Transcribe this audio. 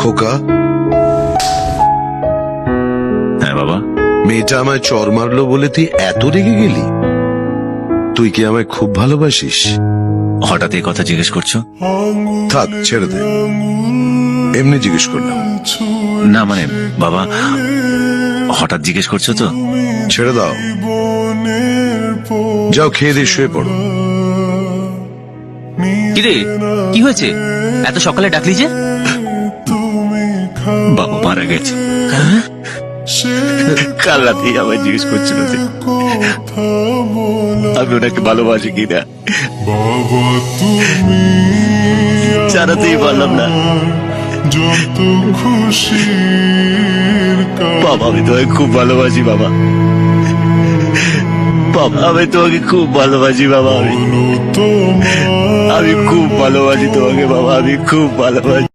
খোকা, হ্যাঁ বাবা। মেয়েটা আমায় চর মারলো বলে তুই এত রেগে গেলি? তুই কি আমায় খুব ভালোবাসিস? হঠাৎ এই কথা জিজ্ঞেস করছো? থাক, ছেড়ে দে, এমনি জিজ্ঞেস করলাম। না মানে বাবা, হঠাৎ জিজ্ঞেস করছো তো। ছেড়ে দাও, যাও খেয়ে দিয়ে শুয়ে পড়ো। কিরে, কি হয়েছে? এত সকালে ডাকলি যে? বাবা মারা গেছে। কাল রাতেই আমায় জিজ্ঞেস করছিল যে আমি ওনাকে ভালোবাসি কিনা। জানাতেই পারলাম না। বাবা আমি তোমাকে খুব ভালোবাসি বাবা। বাবা আমি তোমাকে খুব ভালোবাসি বাবা। আমি খুব ভালোবাসি তোমাকে বাবা, আমি খুব ভালোবাসি।